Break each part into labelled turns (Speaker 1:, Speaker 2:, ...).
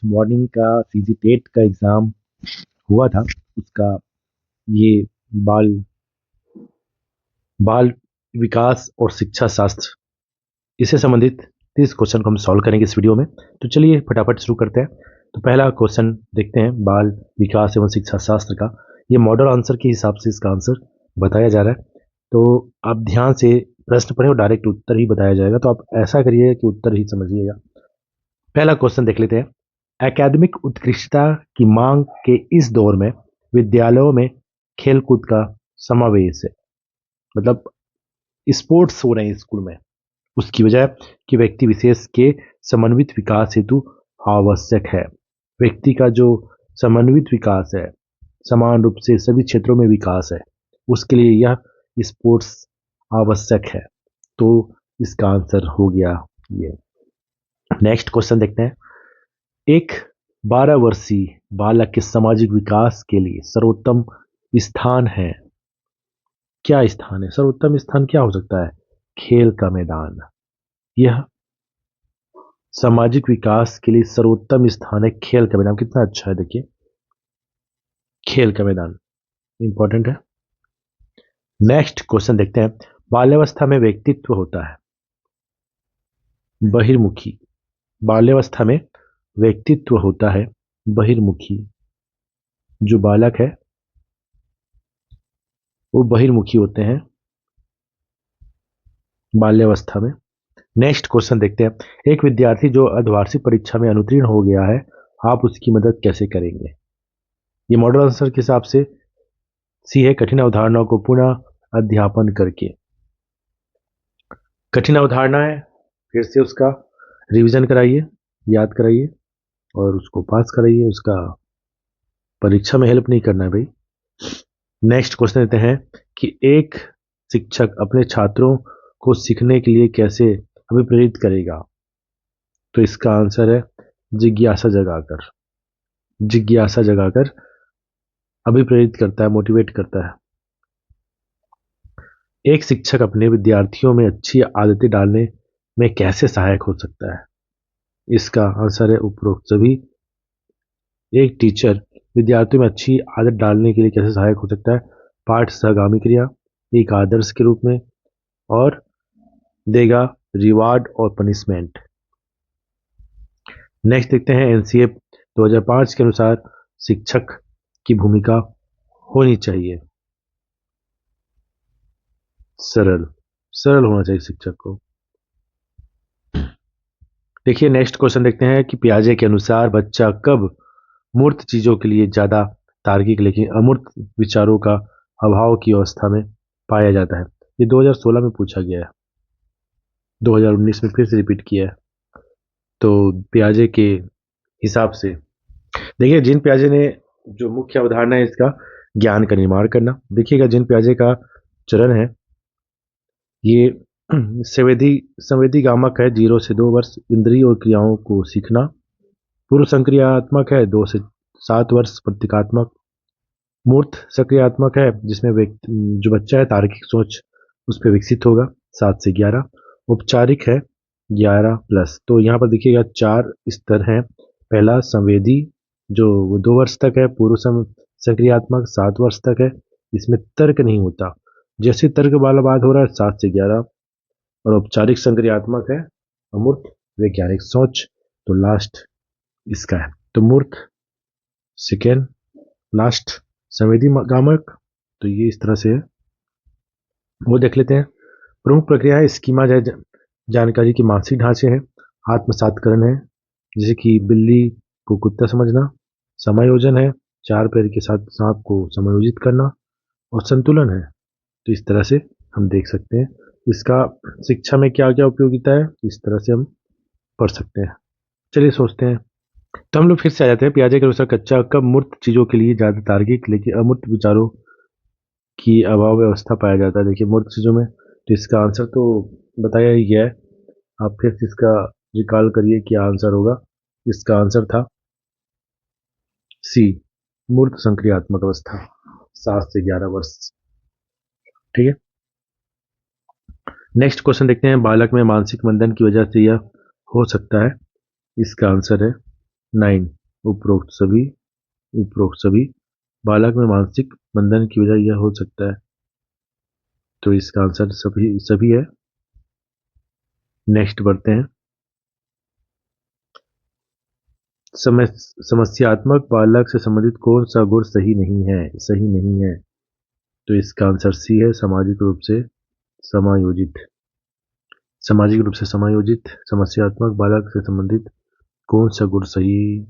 Speaker 1: Morning का CG TET का exam हुआ था, उसका ये बाल बाल विकास और शिक्षा शास्त्र, इससे संबंधित 30 क्वेश्चन को हम सॉल्व करेंगे इस वीडियो में। तो चलिए फटाफट शुरू करते हैं। तो पहला क्वेश्चन देखते हैं, बाल विकास एवं शिक्षा शास्त्र का। ये मॉडल आंसर के हिसाब से इसका आंसर बताया जा रहा है, तो आप ध्यान से प्रश्न पढ़ें और डायरेक्ट उत्तर ही बताया जाएगा, तो आप ऐसा करिए कि उत्तर ही समझिएगा। पहला क्वेश्चन देख लेते हैं। एकेडमिक उत्कृष्टता की मांग के इस दौर में विद्यालयों में खेलकूद का समावेश है, मतलब स्पोर्ट्स हो रहे हैं स्कूल में, उसकी वजह कि व्यक्ति विशेष के समन्वित विकास हेतु आवश्यक है। व्यक्ति का जो समन्वित विकास है, समान रूप से सभी क्षेत्रों में विकास है, उसके लिए यह स्पोर्ट्स आवश्यक है। तो इसका आंसर हो गया ये। नेक्स्ट क्वेश्चन देखते हैं। एक 12 वर्षीय बालक के सामाजिक विकास के लिए सर्वोत्तम स्थान है। क्या स्थान है? सर्वोत्तम स्थान क्या हो सकता है? खेल का मैदान। यह सामाजिक विकास के लिए सर्वोत्तम स्थान है खेल का मैदान। कितना अच्छा है देखिए, खेल का मैदान इंपॉर्टेंट है। नेक्स्ट क्वेश्चन देखते हैं। बाल्यावस्था में व्यक्तित्व होता है बहिर्मुखी। बाल्यावस्था में व्यक्तित्व होता है बहिर्मुखी। जो बालक है वो बहिर्मुखी होते हैं बाल्यावस्था में। नेक्स्ट क्वेश्चन देखते हैं। एक विद्यार्थी जो अर्धवार्षिक परीक्षा में अनुत्तीर्ण हो गया है, आप उसकी मदद कैसे करेंगे? ये मॉडल आंसर के हिसाब से सी है, कठिन अवधारणाओं को पुनः अध्यापन करके। कठिन अवधारणा है, फिर से उसका रिवीजन कराइए, याद कराइए और उसको पास कराइए। उसका परीक्षा में हेल्प नहीं करना है भाई। नेक्स्ट क्वेश्चन देते हैं कि एक शिक्षक अपने छात्रों को सीखने के लिए कैसे अभिप्रेरित करेगा? तो इसका आंसर है जिज्ञासा जगाकर। जिज्ञासा जगाकर अभिप्रेरित करता है, मोटिवेट करता है। एक शिक्षक अपने विद्यार्थियों में अच्छी आदतें डालने में कैसे सहायक हो सकता है? इसका आंसर है उपरोक्त सभी। एक टीचर विद्यार्थियों में अच्छी आदत डालने के लिए कैसे सहायक हो सकता है? पाठ सहगामी क्रिया, एक आदर्श के रूप में, और देगा रिवार्ड और पनिशमेंट। नेक्स्ट देखते हैं। एनसीए 2005 के अनुसार शिक्षक की भूमिका होनी चाहिए सरल। सरल होना चाहिए शिक्षक को। देखिए नेक्स्ट क्वेश्चन देखते हैं कि पियाजे के अनुसार बच्चा कब मूर्त चीजों के लिए ज्यादा तार्किक लेकिन अमूर्त विचारों का अभाव की अवस्था में पाया जाता है? ये 2016 में पूछा गया है, 2019 में फिर से रिपीट किया है। तो पियाजे के हिसाब से देखिए, जिन पियाजे ने जो मुख्य अवधारणा है इसका ज्ञान का निर्माण करना। देखिएगा जिन पियाजे का चरण है ये संवेदी संवेदी गामक है, 0 से 2 वर्ष इंद्रिय और क्रियाओं को सीखना। पूर्व संक्रियात्मक है, 2 से 7 वर्ष प्रतीकात्मक। मूर्त सक्रियात्मक है, जिसमें व्यक्ति जो बच्चा है तार्किक सोच उस पर विकसित होगा, 7 से 11। औपचारिक है 11+। तो यहाँ पर देखिएगा 4 स्तर हैं। पहला संवेदी, जो 2 वर्ष तक है। पूर्व सक्रियात्मक 7 वर्ष तक है, इसमें तर्क नहीं होता। जैसे तर्क वाला बात हो रहा है 7 से 11। और औपचारिक संक्रियात्मक है अमूर्त वैज्ञानिक सोच। तो लास्ट इसका है, तो मूर्त सेकेंड, लास्ट संवेदी गामक। तो ये इस तरह से है, वो देख लेते हैं। प्रमुख प्रक्रियाएं स्कीमा जानकारी के मानसिक ढांचे हैं। आत्मसातकरण है, जैसे कि बिल्ली को कुत्ता समझना। समायोजन है, 4 पैर के साथ सांप को समायोजित करना। और संतुलन है। तो इस तरह से हम देख सकते हैं इसका शिक्षा में क्या क्या उपयोगिता है, इस तरह से हम पढ़ सकते हैं। चलिए सोचते हैं। तो हम लोग फिर से आ जाते हैं। पियाजे के अनुसार कच्चा कब मूर्त चीजों के लिए ज्यादा तार्किक लेकिन अमूर्त विचारों की अभाव व्यवस्था पाया जाता है? देखिए मूर्त चीजों में, तो इसका आंसर तो बताया ही गया है। आप फिर से इसका रिकॉल करिए क्या आंसर होगा। इसका आंसर था सी, मूर्त संक्रियात्मक अवस्था, 7 से 11 वर्ष। ठीक है। नेक्स्ट क्वेश्चन देखते हैं। बालक में मानसिक मंदन की वजह से यह हो सकता है। इसका आंसर है 9 उपरोक्त सभी बालक में मानसिक बंधन की वजह यह हो सकता है। तो इसका आंसर सभी सभी है। नेक्स्ट बढ़ते हैं। समस्यात्मक बालक से संबंधित कौन सा गुण सही नहीं है। तो इसका आंसर सी है, सामाजिक रूप से समायोजित समस्यात्मक बालक से संबंधित कौन सा गुण सही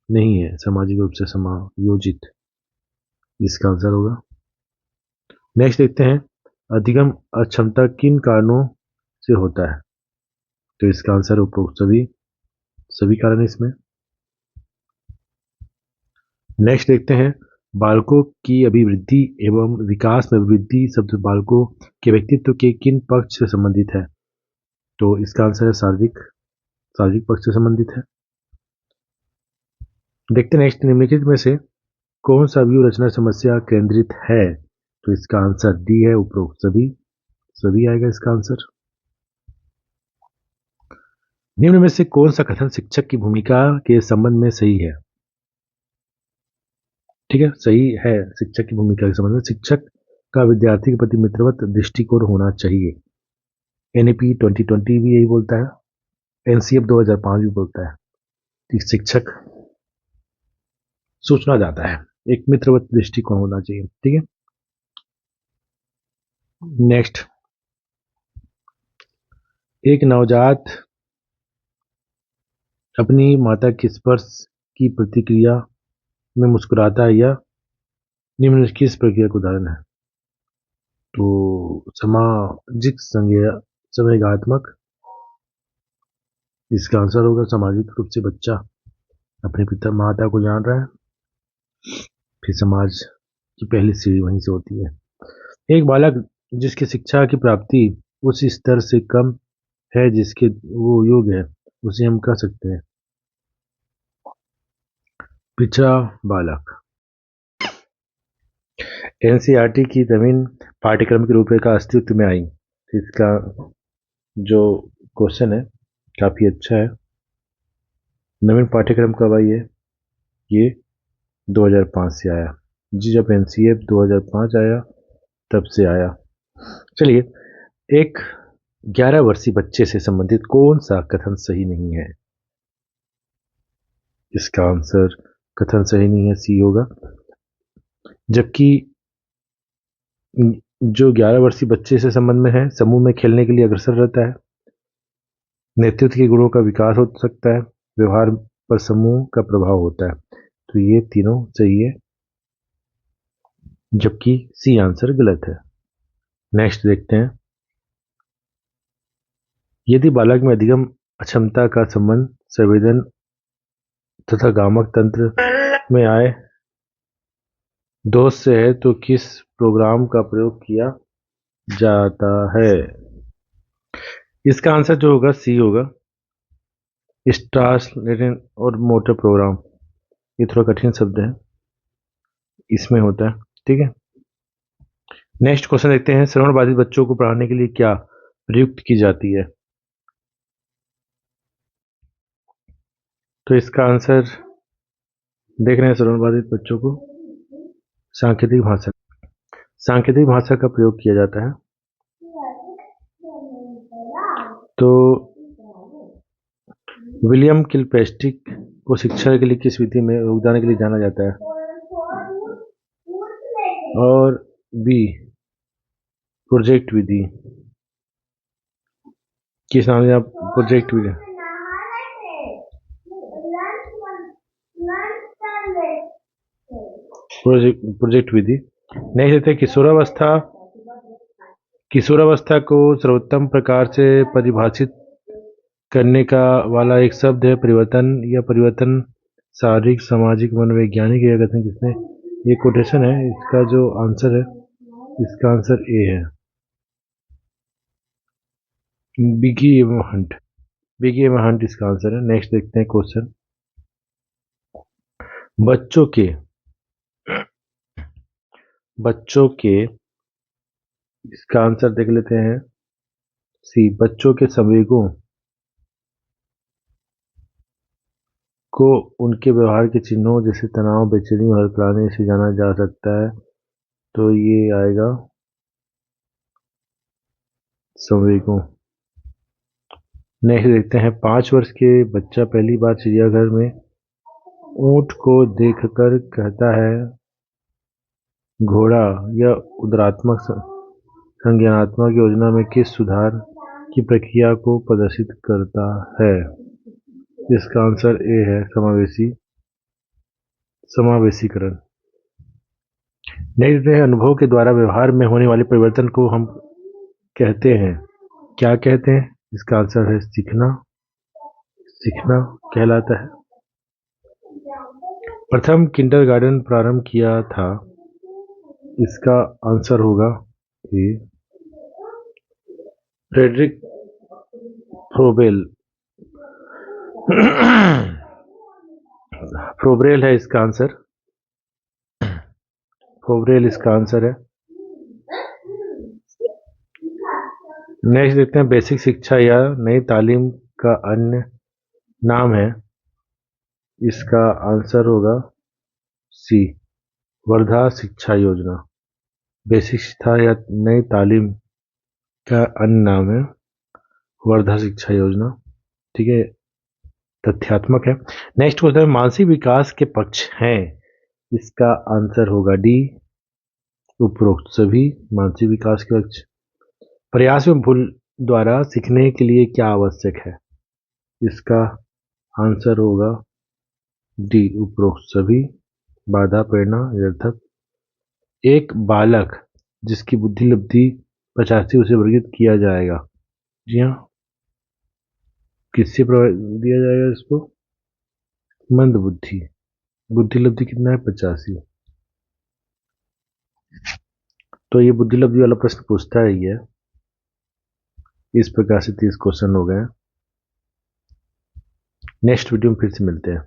Speaker 1: नहीं है, सामाजिक रूप से समायोजित, इसका आंसर होगा। नेक्स्ट देखते हैं, अधिगम अक्षमता किन कारणों से होता है। तो इसका आंसर उपरोक्त सभी कारण है इसमें। नेक्स्ट देखते हैं, बालकों की अभिवृद्धि एवं विकास में अभिवृद्धि शब्द बालकों के व्यक्तित्व के किन पक्ष से संबंधित है। तो इसका आंसर है शारीरिक पक्ष से संबंधित है। देखते हैं नेक्स्ट, निम्नलिखित में से कौन सा व्यू रचना समस्या केंद्रित है। तो इसका आंसर डी है, उपरोक्त सभी आएगा इसका आंसर। निम्न में से कौन सा कथन शिक्षक की भूमिका के संबंध में सही है। ठीक है, सही है। शिक्षक की भूमिका के संबंध में शिक्षक का विद्यार्थी के प्रति मित्रवत दृष्टिकोण होना चाहिए। एनईपी 2020 भी यही बोलता है, एनसीएफ 2005 भी बोलता है कि शिक्षक सूचना जाता है, एक मित्रवत दृष्टिकोण होना चाहिए। ठीक है, नेक्स्ट, एक नवजात अपनी माता के स्पर्श की प्रतिक्रिया में मुस्कुराता है, यह निम्नलिखित किस प्रक्रिया का उदाहरण है। तो सामाजिक संवेगात्मक, इसका आंसर होगा सामाजिक रूप से बच्चा अपने पिता माता को जान रहा है, फिर समाज की पहली सीढ़ी वहीं से होती है। एक बालक जिसकी शिक्षा की प्राप्ति उस स्तर से कम है जिसके वो योग्य है, उसे हम कह सकते हैं पिछड़ा बालक। एनसीईआरटी की नवीन पाठ्यक्रम की रूपरेखा अस्तित्व में आई। इसका जो क्वेश्चन है काफी अच्छा है। नवीन पाठ्यक्रम कब आई है, ये 2005 से आया जी, जब एनसीएफ 2005 आया तब से आया। चलिए, एक 11 वर्षीय बच्चे से संबंधित कौन सा कथन सही नहीं है। इसका आंसर कथन सही नहीं है, सी होगा। जबकि जो 11 वर्षीय बच्चे से संबंध में है, समूह में खेलने के लिए अग्रसर रहता है, नेतृत्व के गुणों का विकास हो सकता है, व्यवहार पर समूह का प्रभाव होता है। तो ये तीनों सही है, जबकि सी आंसर गलत है। नेक्स्ट देखते हैं, यदि बालक में अधिगम अक्षमता का संबंध संवेदन तथा गामक तंत्र में आए दोष से है तो किस प्रोग्राम का प्रयोग किया जाता है। इसका आंसर जो होगा सी होगा, स्टार्स और मोटर प्रोग्राम। ये थोड़ा कठिन शब्द है, इसमें होता है। ठीक है, नेक्स्ट क्वेश्चन देखते हैं, श्रवण बाधित बच्चों को पढ़ाने के लिए क्या प्रयुक्त की जाती है। तो इसका आंसर देख रहे हैं, श्रवण बाधित बच्चों को सांकेतिक भाषा का प्रयोग किया जाता है। तो विलियम किलपैट्रिक को शिक्षा के लिए किस विधि में योगदान के लिए जाना जाता है। और बी, प्रोजेक्ट विधि। किस नाम से आप प्रोजेक्ट विधि, प्रोजेक्ट विधि। नहीं देते, किशोरावस्था को सर्वोत्तम प्रकार से परिभाषित करने का वाला एक शब्द है परिवर्तन। या परिवर्तन शारीरिक सामाजिक मनोवैज्ञानिक या कथन किसने, ये कोटेशन है। इसका जो आंसर है, इसका आंसर ए है, बिगी एवं हंट इसका आंसर है। नेक्स्ट देखते हैं क्वेश्चन, बच्चों के इसका आंसर देख लेते हैं, सी, बच्चों के संवेगों को उनके व्यवहार के चिन्हों जैसे तनाव, बेचैनी और हड़बड़ाने से जाना जा सकता है। तो ये आएगा संवेगों। नेक्स्ट देखते हैं, 5 वर्ष के बच्चा पहली बार चिड़ियाघर में ऊंट को देखकर कहता है घोड़ा। यह उदरात्मक संज्ञानात्मक योजना में किस सुधार की प्रक्रिया को प्रदर्शित करता है? इसका आंसर ए है समावेशीकरण। नेक्स्ट है, अनुभव के द्वारा व्यवहार में होने वाले परिवर्तन को हम कहते हैं, क्या कहते हैं? इसका आंसर है सीखना। सीखना कहलाता है। प्रथम किंडरगार्टन प्रारंभ किया था, इसका आंसर होगा ए फ्रेडरिक फ्रोबेल। फ्रोबेल है इसका आंसर। फ्रोबेल इसका आंसर है। नेक्स्ट देखते हैं, बेसिक शिक्षा या नई तालीम का अन्य नाम है, इसका आंसर होगा सी वर्धा शिक्षा योजना। बेसिक शिक्षा या नई तालीम का अन्य नाम है वर्धा शिक्षा योजना। ठीक है, तथ्यात्मक है। नेक्स्ट क्वेश्चन है, मानसिक विकास के पक्ष हैं, इसका आंसर होगा डी उपरोक्त सभी मानसिक विकास के पक्ष। प्रयास में भूल द्वारा सीखने के लिए क्या आवश्यक है? इसका आंसर होगा डी उपरोक्त सभी। बाधा, प्रेरणा, निरर्थक। एक बालक जिसकी बुद्धि लब्धि 85 उसे वर्गीकृत किया जाएगा। जी हाँ, किससे दिया जाएगा इसको? मंद बुद्धि। बुद्धि लब्धि कितना है? 85। तो ये बुद्धि लब्धि वाला प्रश्न पूछता ही है। इस प्रकार से 30 क्वेश्चन हो गए। नेक्स्ट वीडियो में फिर से मिलते हैं।